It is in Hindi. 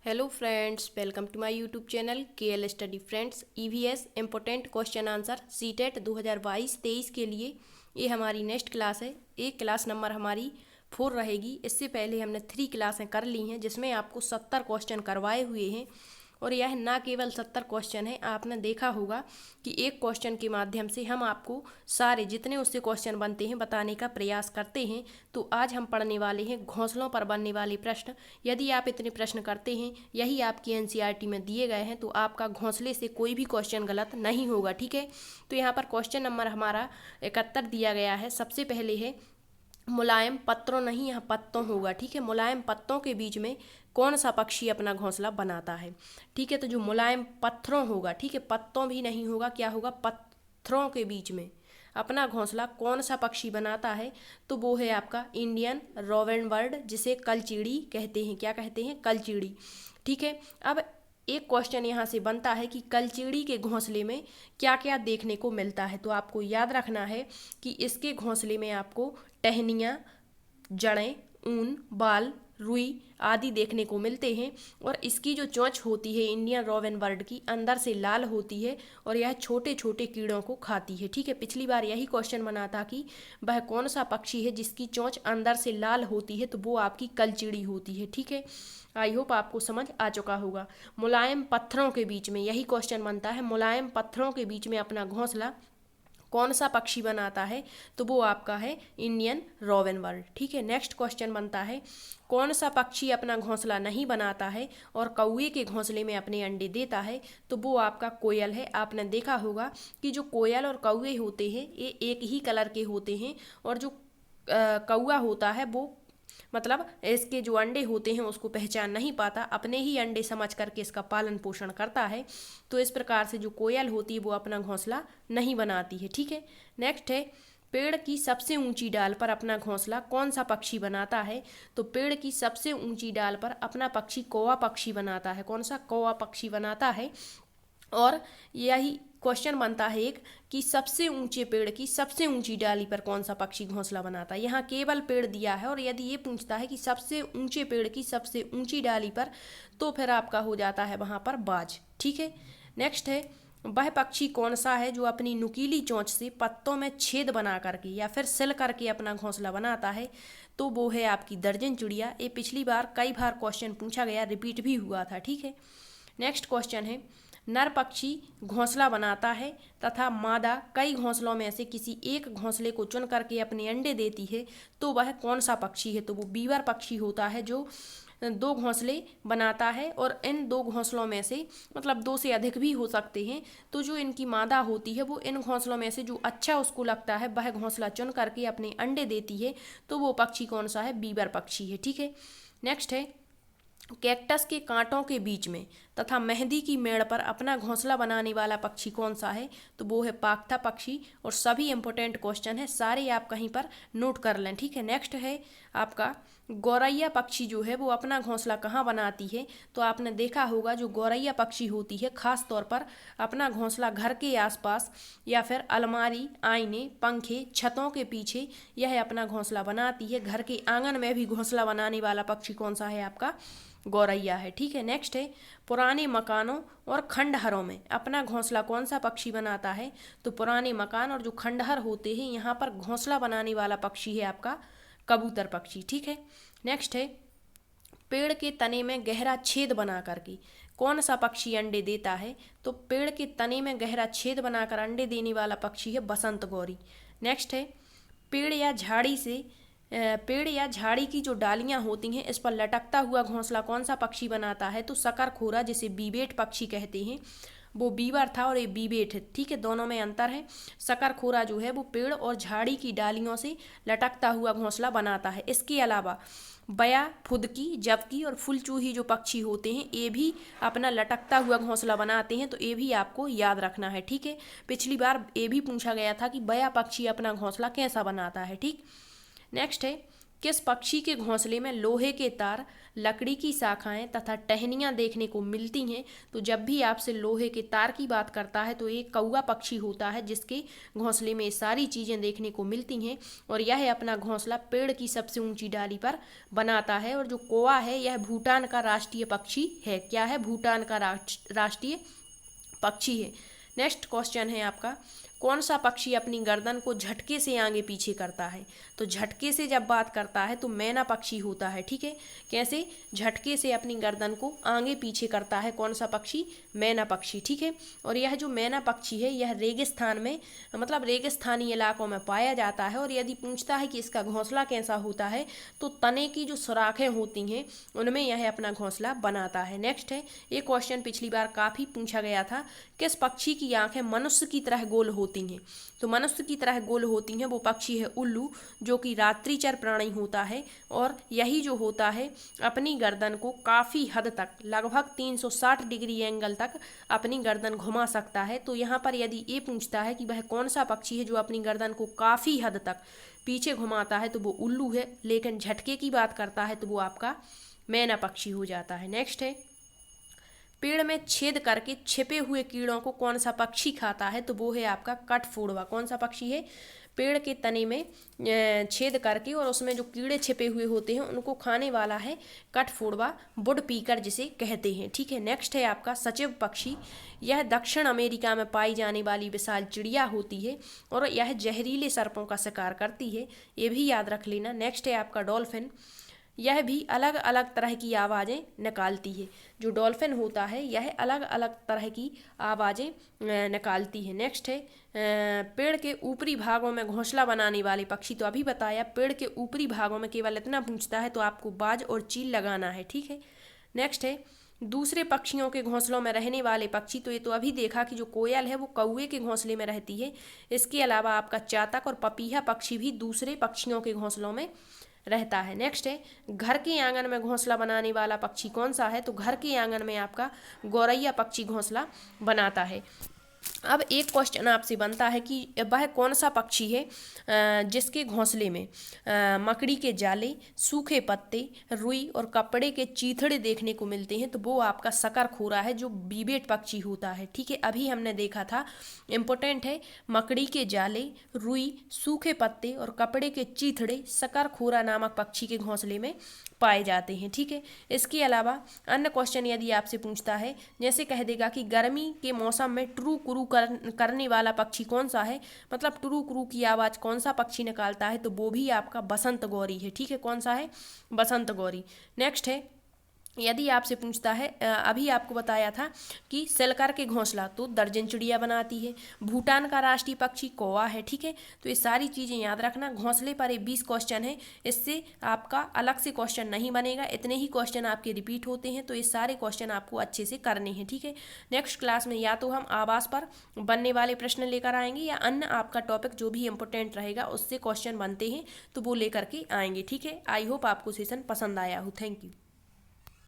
Hello friends, welcome to my YouTube channel KL study friends. EVS important question answer CTET 2022-23 के लिए ये हमारी नेक्स्ट क्लास है। एक क्लास नंबर हमारी 4 रहेगी। इससे पहले हमने 3 क्लासें कर ली हैं जिसमें आपको 70 क्वेश्चन करवाए हुए हैं। और यह ना केवल 70 क्वेश्चन है, आपने देखा होगा कि एक क्वेश्चन के माध्यम से हम आपको सारे जितने उससे क्वेश्चन बनते हैं बताने का प्रयास करते हैं। तो आज हम पढ़ने वाले हैं घोंसलों पर बनने वाले प्रश्न। यदि आप इतने प्रश्न करते हैं, यही आपकी एनसीईआरटी में दिए गए हैं, तो आपका घोंसले से कोई भी क्वेश्चन गलत नहीं होगा। ठीक है, तो यहाँ पर क्वेश्चन नंबर हमारा 71 दिया गया है। सबसे पहले है मुलायम पत्रों, नहीं यहाँ पत्तों होगा। ठीक है, मुलायम पत्तों के बीच में कौन सा पक्षी अपना घोंसला बनाता है। ठीक है, तो जो मुलायम पत्थरों होगा, ठीक है, पत्तों भी नहीं होगा, क्या होगा, पत्थरों के बीच में अपना घोंसला कौन सा पक्षी बनाता है, तो वो है आपका इंडियन रोवेन बर्ड, जिसे कलचीड़ी कहते हैं। क्या कहते हैं? कलचीड़ी। ठीक है, अब एक क्वेश्चन यहाँ से बनता है कि कलचीड़ी के घोंसले में क्या क्या देखने को मिलता है। तो आपको याद रखना है कि इसके घोंसले में आपको टहनियाँ, जड़ें, ऊन, बाल, रुई आदि देखने को मिलते हैं। और इसकी जो चोंच होती है इंडियन रोवेन बर्ड की, अंदर से लाल होती है और यह छोटे छोटे कीड़ों को खाती है। ठीक है, पिछली बार यही क्वेश्चन बना था कि वह कौन सा पक्षी है जिसकी चोंच अंदर से लाल होती है, तो वो आपकी कलचीड़ी होती है। ठीक है, आई होप आपको समझ आ चुका होगा। मुलायम पत्थरों के बीच में यही क्वेश्चन बनता है, मुलायम पत्थरों के बीच में अपना घोंसला कौन सा पक्षी बनाता है, तो वो आपका है इंडियन रोवेन बर्ड। ठीक है, नेक्स्ट क्वेश्चन बनता है कौन सा पक्षी अपना घोंसला नहीं बनाता है और कौवे के घोंसले में अपने अंडे देता है, तो वो आपका कोयल है। आपने देखा होगा कि जो कोयल और कौवे होते हैं ये एक ही कलर के होते हैं, और जो कौवा होता है वो मतलब इसके जो अंडे होते हैं उसको पहचान नहीं पाता, अपने ही अंडे समझ करके इसका पालन पोषण करता है। तो इस प्रकार से जो कोयल होती है वो अपना घोंसला नहीं बनाती है। ठीक है, नेक्स्ट है पेड़ की सबसे ऊंची डाल पर अपना घोंसला कौन सा पक्षी बनाता है, तो पेड़ की सबसे ऊंची डाल पर अपना पक्षी कौवा पक्षी बनाता है। कौन सा? कौवा पक्षी बनाता है। और यही क्वेश्चन बनता है एक कि सबसे ऊंचे पेड़ की सबसे ऊंची डाली पर कौन सा पक्षी घोंसला बनाता है। यहाँ केवल पेड़ दिया है और यदि ये पूछता है कि सबसे ऊंचे पेड़ की सबसे ऊंची डाली पर, तो फिर आपका हो जाता है वहाँ पर बाज। ठीक है, नेक्स्ट है वह पक्षी कौन सा है जो अपनी नुकीली चोंच से पत्तों में छेद बना करके या फिर सिल करके अपना घोंसला बनाता है, तो वो है आपकी दर्जन चिड़िया। ये पिछली बार कई बार क्वेश्चन पूछा गया, रिपीट भी हुआ था। ठीक है, नेक्स्ट क्वेश्चन है नर पक्षी घोंसला बनाता है तथा मादा कई घोंसलों में से किसी एक घोंसले को चुन करके अपने अंडे देती है, तो वह कौन सा पक्षी है, तो वो बीवर पक्षी होता है जो 2 घोंसले बनाता है। और इन 2 घोंसलों में से मतलब 2 से अधिक भी हो सकते हैं, तो जो इनकी मादा होती है वो इन घोंसलों में से जो अच्छा उसको लगता है वह घोंसला चुन करके अपने अंडे देती है, तो वो पक्षी कौन सा है? बीवर पक्षी है। ठीक है, नेक्स्ट है कैक्टस के कांटों के बीच में तथा मेहंदी की मेड़ पर अपना घोंसला बनाने वाला पक्षी कौन सा है, तो वो है पाख्ता पक्षी। और सभी इंपॉर्टेंट क्वेश्चन है, सारे आप कहीं पर नोट कर लें। ठीक है, नेक्स्ट है आपका गौरैया पक्षी जो है वो अपना घोंसला कहाँ बनाती है, तो आपने देखा होगा जो गौरैया पक्षी होती है खास तौर पर अपना घोंसला घर के आसपास या फिर अलमारी, आईने, पंखे, छतों के पीछे यह अपना घोंसला बनाती है। घर के आंगन में भी घोंसला बनाने वाला पक्षी कौन सा है? आपका गौरैया है। ठीक है, नेक्स्ट है पुराने मकानों और खंडहरों में अपना घोंसला कौन सा पक्षी बनाता है, तो पुराने मकान और जो खंडहर होते हैं यहाँ पर घोंसला बनाने वाला पक्षी है आपका कबूतर पक्षी। ठीक है, नेक्स्ट है पेड़ के तने में गहरा छेद बना करके कौन सा पक्षी अंडे देता है, तो पेड़ के तने में गहरा छेद बनाकर अंडे देने वाला पक्षी है बसंत गौरी। नेक्स्ट है पेड़ या झाड़ी की जो डालियां होती हैं इस पर लटकता हुआ घोंसला कौन सा पक्षी बनाता है, तो शकरखोरा, जिसे बीबेट पक्षी कहते हैं, वो बीवर था और ये बीबेट है। ठीक है, दोनों में अंतर है। शकरखोरा जो है वो पेड़ और झाड़ी की डालियों से लटकता हुआ घोंसला बनाता है। इसके अलावा बया, फुदकी, जबकि और फुलचूही जो पक्षी होते हैं ये भी अपना लटकता हुआ घोंसला बनाते हैं, तो ये भी आपको याद रखना है। ठीक है, पिछली बार ये भी पूछा गया था कि बया पक्षी अपना घोंसला कैसा बनाता है। ठीक, नेक्स्ट है किस पक्षी के घोंसले में लोहे के तार, लकड़ी की शाखाएं तथा टहनियाँ देखने को मिलती हैं? तो जब भी आपसे लोहे के तार की बात करता है तो एक कौवा पक्षी होता है जिसके घोंसले में ये सारी चीज़ें देखने को मिलती हैं और यह अपना घोंसला पेड़ की सबसे ऊंची डाली पर बनाता है। और जो कौवा है यह भूटान का राष्ट्रीय पक्षी है। क्या है? भूटान का राष्ट्रीय पक्षी है। नेक्स्ट क्वेश्चन है आपका, कौन सा पक्षी अपनी गर्दन को झटके से आगे पीछे करता है? तो झटके से जब बात करता है तो मैना पक्षी होता है। ठीक है, कैसे? झटके से अपनी गर्दन को आगे पीछे करता है कौन सा पक्षी? मैना पक्षी। ठीक है, और यह जो मैना पक्षी है यह रेगिस्तान में मतलब रेगिस्तानी इलाकों में पाया जाता है। और यदि पूछता है कि इसका घोंसला कैसा होता है तो तने की जो सुराखें होती हैं उनमें यह अपना घोंसला बनाता है। नेक्स्ट है, ये क्वेश्चन पिछली बार काफ़ी पूछा गया था, किस पक्षी की आंखें मनुष्य की तरह गोल होती हैं? तो मनुष्य की तरह गोल होती हैं वो पक्षी है उल्लू, जो कि रात्रिचर प्राणी होता है। और यही जो होता है अपनी गर्दन को काफ़ी हद तक लगभग 360 डिग्री एंगल तक अपनी गर्दन घुमा सकता है। तो यहाँ पर यदि ये पूछता है कि वह कौन सा पक्षी है जो अपनी गर्दन को काफ़ी हद तक पीछे घुमाता है तो वो उल्लू है। लेकिन झटके की बात करता है तो वो आपका मैना पक्षी हो जाता है। नेक्स्ट है, पेड़ में छेद करके छिपे हुए कीड़ों को कौन सा पक्षी खाता है? तो वो है आपका कठफोड़वा। कौन सा पक्षी है? पेड़ के तने में छेद करके और उसमें जो कीड़े छिपे हुए होते हैं उनको खाने वाला है कठफोड़वा, वुड पीकर जिसे कहते हैं। ठीक है, नेक्स्ट है आपका सचिव पक्षी। यह दक्षिण अमेरिका में पाई जाने वाली विशाल चिड़िया होती है और यह जहरीले सर्पों का शिकार करती है, ये भी याद रख लेना। नेक्स्ट है आपका डॉल्फिन। यह भी अलग अलग तरह की आवाज़ें निकालती है। जो डॉल्फिन होता है यह अलग अलग तरह की आवाज़ें निकालती है। नेक्स्ट है, पेड़ के ऊपरी भागों में घोंसला बनाने वाले पक्षी। तो अभी बताया पेड़ के ऊपरी भागों में केवल इतना पूछता है तो आपको बाज और चील लगाना है। ठीक है, नेक्स्ट है, दूसरे पक्षियों के घोंसलों में रहने वाले पक्षी। तो ये तो अभी देखा कि जो कोयल है वो कौवे के घोंसले में रहती है। इसके अलावा आपका चातक और पपीहा पक्षी भी दूसरे पक्षियों के घोंसलों में रहता है। नेक्स्ट है, घर के आंगन में घोंसला बनाने वाला पक्षी कौन सा है? तो घर के आंगन में आपका गौरैया पक्षी घोंसला बनाता है। अब एक क्वेश्चन आपसे बनता है कि वह कौन सा पक्षी है जिसके घोंसले में मकड़ी के जाले, सूखे पत्ते, रुई और कपड़े के चीथड़े देखने को मिलते हैं? तो वो आपका शकरखोरा है जो विवेट पक्षी होता है। ठीक है, अभी हमने देखा था, इम्पोर्टेंट है, मकड़ी के जाले, रुई, सूखे पत्ते और कपड़े के चीथड़े शकरखोरा नामक पक्षी के घोंसले में पाए जाते हैं। ठीक है, इसके अलावा अन्य क्वेश्चन यदि आपसे पूछता है, जैसे कह देगा कि गर्मी के मौसम में ट्रू क्रू करने वाला पक्षी कौन सा है, मतलब ट्रू क्रू की आवाज़ कौन सा पक्षी निकालता है? तो वो भी आपका बसंत गौरी है। ठीक है, कौन सा है? बसंत गौरी। नेक्स्ट है, यदि आपसे पूछता है, अभी आपको बताया था कि सेलकर के घोंसला तो दर्जन चिड़िया बनाती है। भूटान का राष्ट्रीय पक्षी कौवा है। ठीक है, तो ये सारी चीज़ें याद रखना। घोंसले पर ये 20 क्वेश्चन है, इससे आपका अलग से क्वेश्चन नहीं बनेगा, इतने ही क्वेश्चन आपके रिपीट होते हैं। तो ये सारे क्वेश्चन आपको अच्छे से करने हैं। ठीक है, नेक्स्ट क्लास में या तो हम आवास पर बनने वाले प्रश्न लेकर आएंगे या अन्य आपका टॉपिक जो भी इंपॉर्टेंट रहेगा उससे क्वेश्चन बनते हैं तो वो लेकर के आएंगे। ठीक है, आई होप आपको सेशन पसंद आया हो। Thank you.